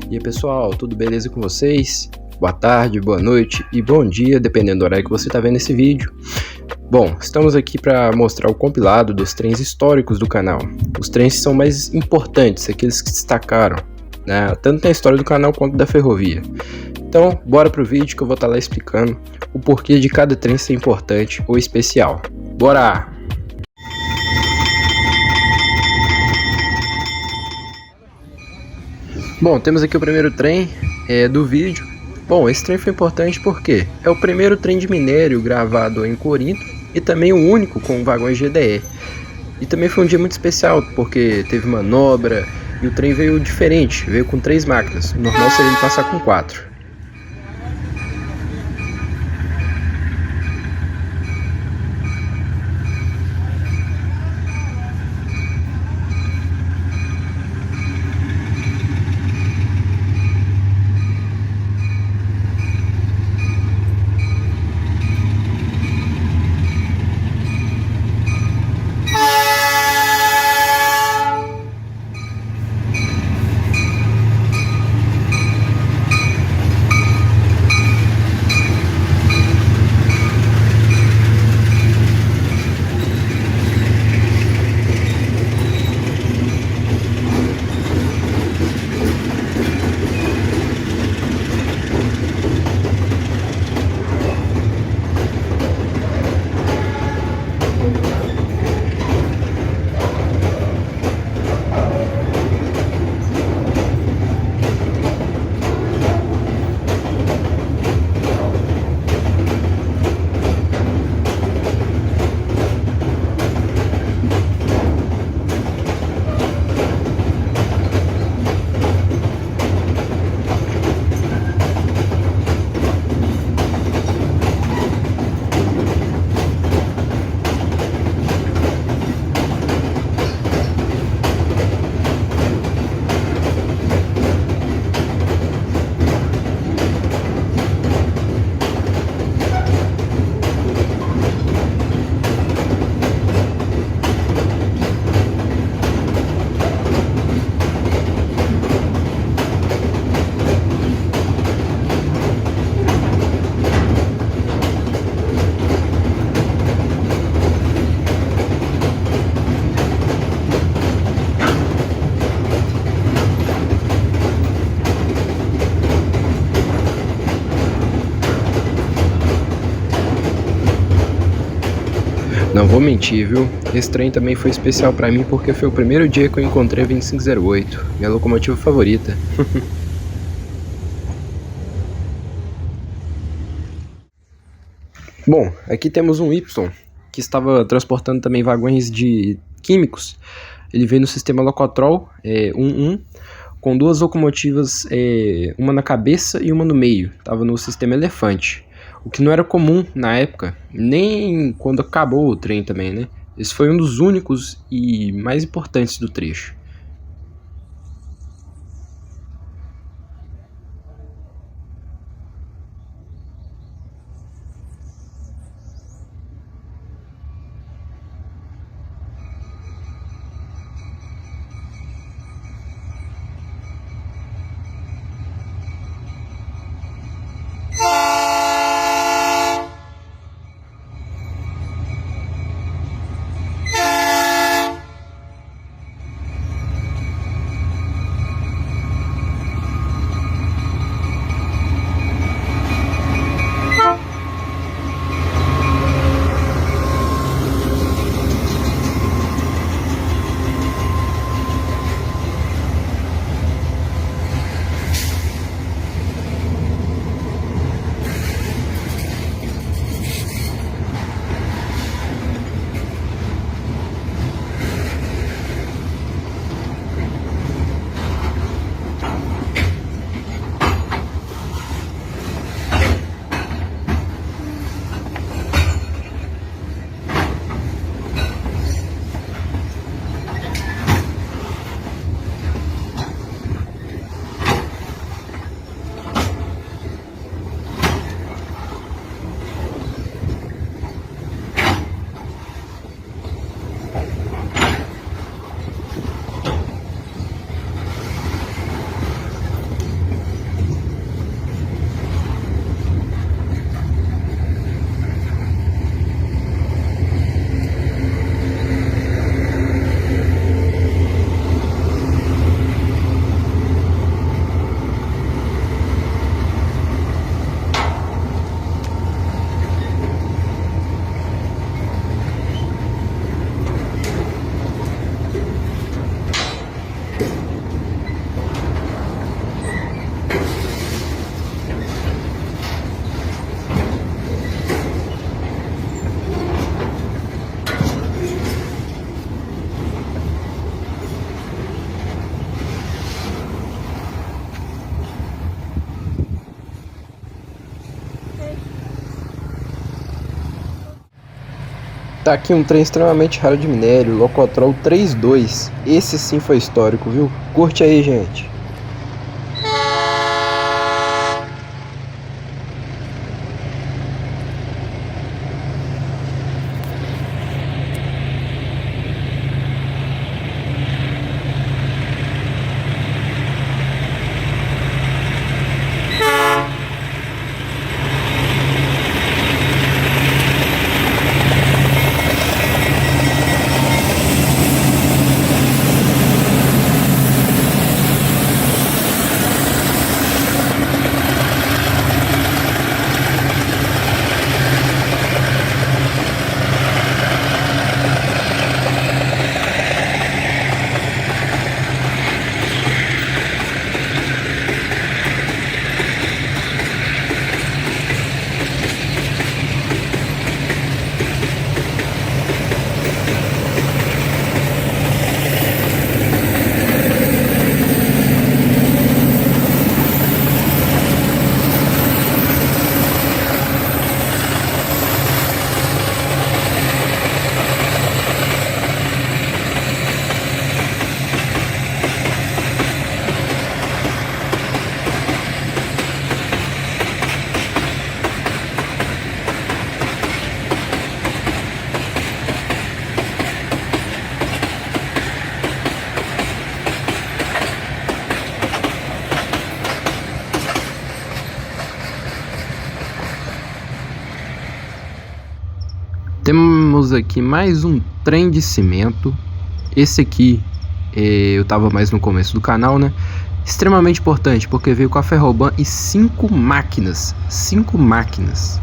E aí pessoal, tudo beleza com vocês? Boa tarde, boa noite e bom dia, dependendo do horário que você está vendo esse vídeo. Bom, estamos aqui para mostrar o compilado dos trens históricos do canal. Os trens que são mais importantes, aqueles que destacaram, né, tanto na história do canal quanto da ferrovia. Então, bora pro vídeo que eu vou estar lá explicando o porquê de cada trem ser importante ou especial. Bora! Bom, temos aqui o primeiro trem do vídeo. Bom, esse trem foi importante porque é o primeiro trem de minério gravado em Corinto e também o único com vagões GDE. E também foi um dia muito especial porque teve manobra e o trem veio diferente, veio com 3 máquinas. O normal seria ele passar com 4. Não vou mentir, viu? Esse trem também foi especial pra mim porque foi o primeiro dia que eu encontrei a 2508, minha locomotiva favorita. Bom, aqui temos um Y que estava transportando também vagões de químicos. Ele veio no sistema Locotrol 11 com 2 locomotivas, uma na cabeça e uma no meio. Estava no sistema Elefante. O que não era comum na época, nem quando acabou o trem também, né? Esse foi um dos únicos e mais importantes do trecho. Tá aqui um trem extremamente raro de minério, Locotrol 32. Esse sim foi histórico, viu? Curte aí, gente. Temos aqui mais um trem de cimento. Esse aqui, eu tava mais no começo do canal, né? Extremamente importante, porque veio com a Ferroban e 5 máquinas. 5 máquinas.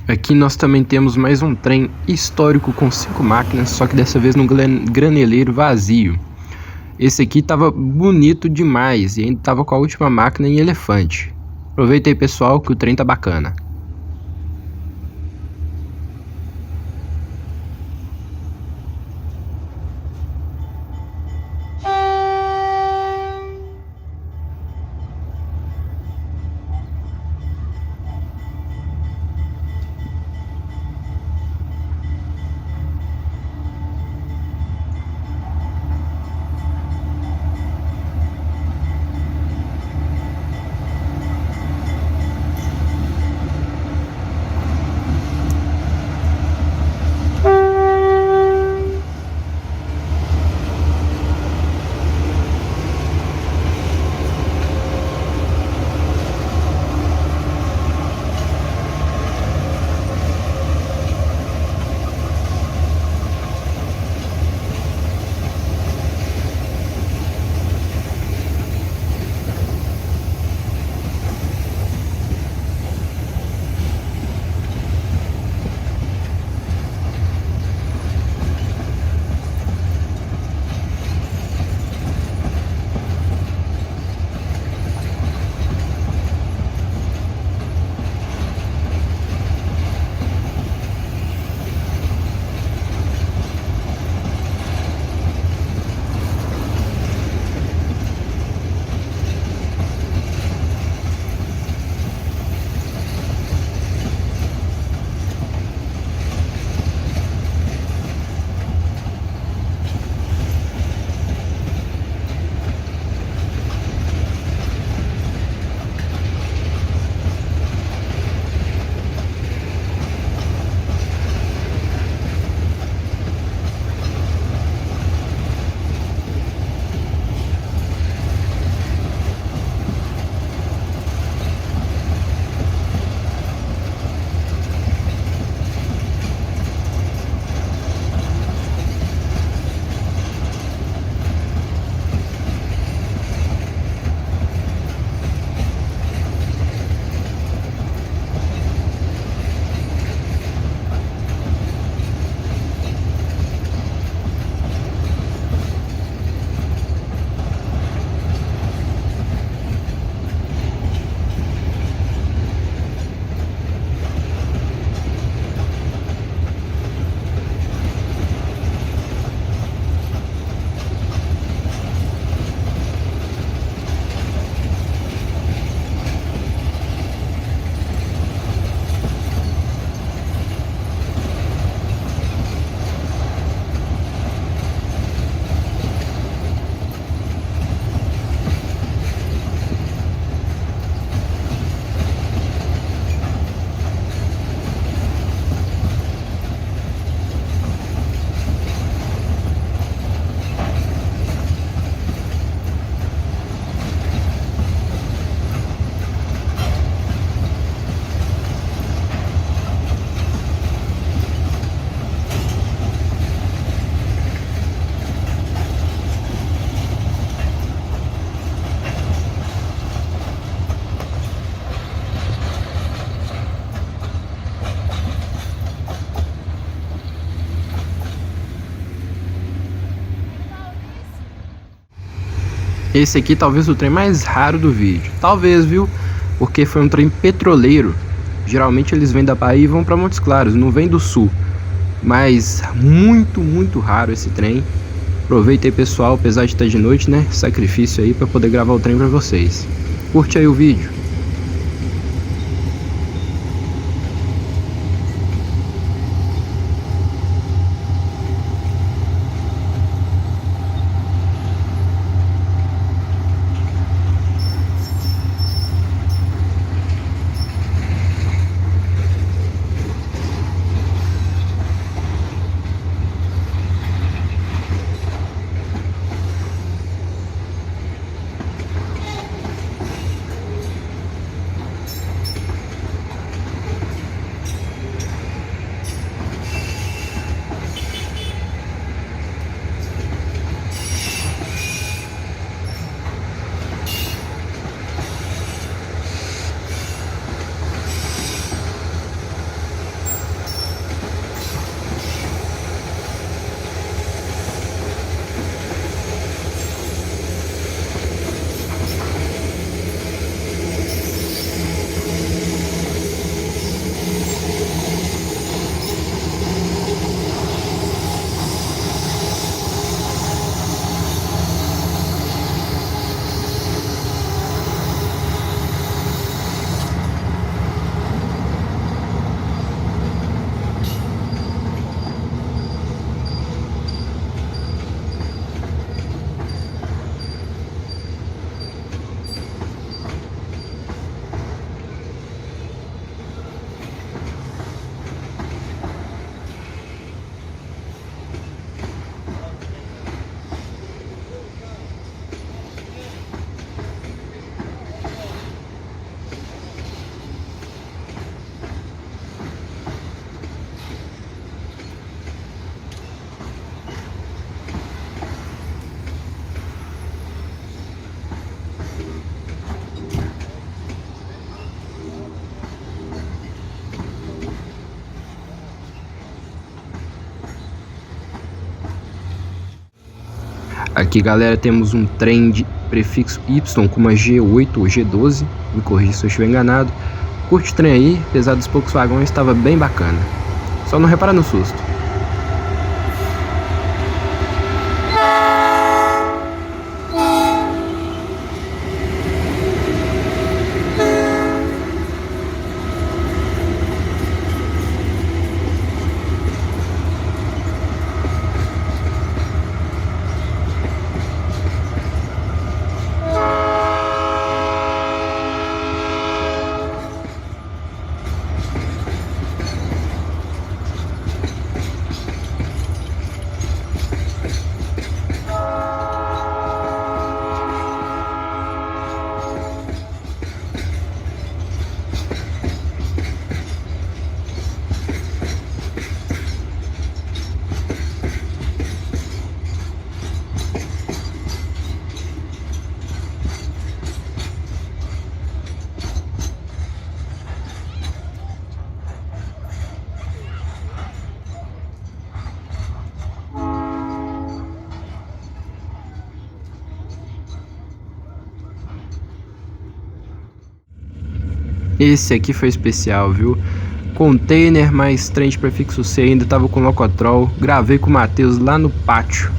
Aqui nós também temos mais um trem histórico com 5 máquinas, só que dessa vez num graneleiro vazio. Esse aqui tava bonito demais e ainda tava com a última máquina em elefante. Aproveita aí, pessoal, que o trem tá bacana. Esse aqui talvez o trem mais raro do vídeo. Talvez, viu? Porque foi um trem petroleiro. Geralmente eles vêm da Bahia e vão para Montes Claros, não vem do sul. Mas muito raro esse trem. Aproveita aí, pessoal, apesar de estar de noite, né? Sacrifício aí para poder gravar o trem para vocês. Curte aí o vídeo. Aqui, galera, temos um trem de prefixo Y com uma G8 ou G12, me corrija se eu estiver enganado. Curte o trem aí, apesar dos poucos vagões, estava bem bacana. Só não repara no susto. Esse aqui foi especial, viu? Container mais trem de prefixo C, ainda tava com Locotrol. Gravei com o Matheus lá no pátio.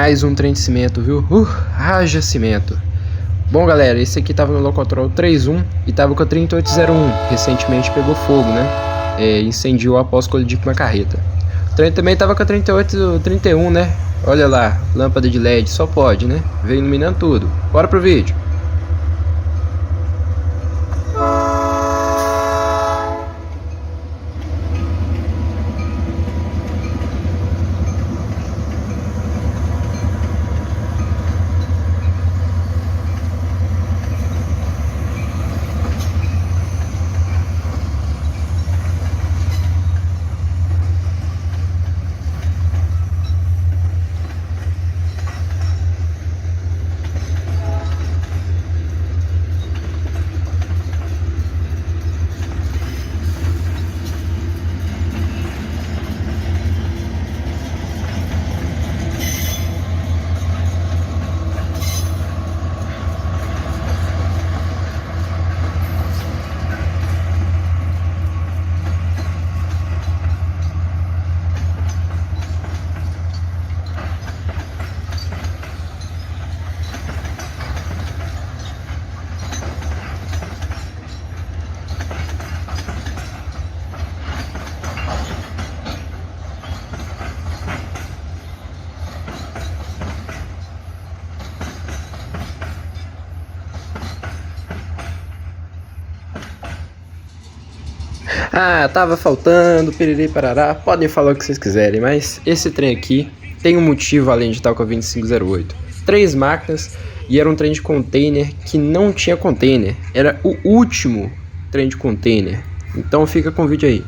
Mais um trem de cimento, viu? Haja cimento. Bom, galera, esse aqui tava no Locotrol 3.1 e tava com a 3801. Recentemente pegou fogo, né? Incendiou após colidir com uma carreta. O trem também tava com a 3831, né? Olha lá, lâmpada de LED, só pode, né? Veio iluminando tudo. Bora pro vídeo. Ah, tava faltando, piriri parará, podem falar o que vocês quiserem, mas esse trem aqui tem um motivo além de estar com a 2508. 3 máquinas e era um trem de container que não tinha container, era o último trem de container. Então fica com o vídeo aí.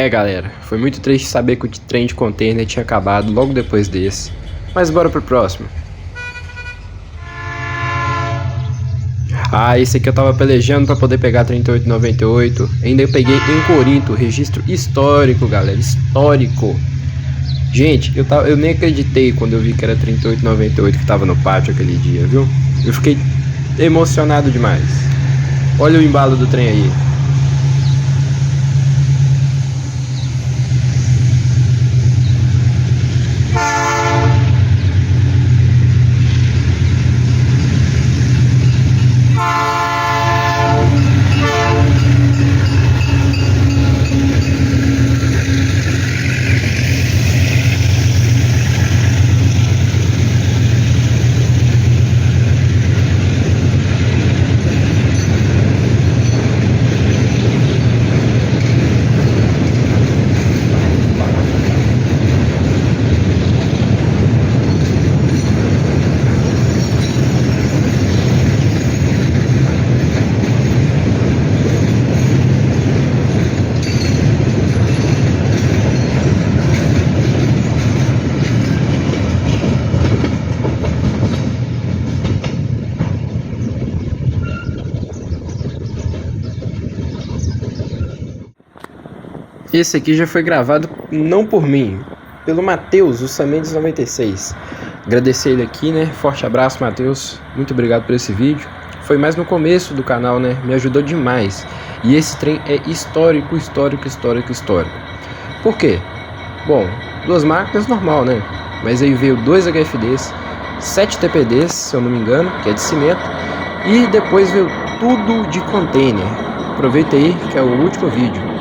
Galera, foi muito triste saber que o trem de container tinha acabado logo depois desse. Mas bora pro próximo. Ah, esse aqui eu tava pelejando pra poder pegar 3898. Ainda peguei em Corinto, registro histórico, galera, histórico. Gente, eu nem acreditei quando eu vi que era 3898 que tava no pátio aquele dia, viu? Eu fiquei emocionado demais. Olha o embalo do trem aí. Esse aqui já foi gravado não por mim, pelo Matheus, o Samendes 96. Agradecer ele aqui, né? Forte abraço, Matheus. Muito obrigado por esse vídeo. Foi mais no começo do canal, né? Me ajudou demais. E esse trem é histórico. Por quê? Bom, 2 máquinas normal, né? Mas aí veio 2 HFDs, 7 TPDs, se eu não me engano, que é de cimento. E depois veio tudo de container. Aproveita aí que é o último vídeo.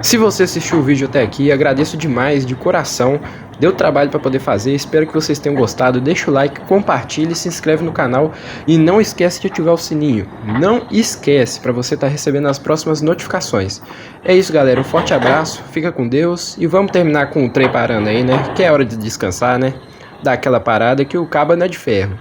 Se você assistiu o vídeo até aqui, agradeço demais, de coração. Deu trabalho para poder fazer, espero que vocês tenham gostado. Deixa o like, compartilhe, se inscreve no canal e não esquece de ativar o sininho. Não esquece, para você estar recebendo as próximas notificações. É isso, galera, um forte abraço, fica com Deus e vamos terminar com o trem parando aí, né? Que é hora de descansar, né? Dar aquela parada que o cabo não é de ferro.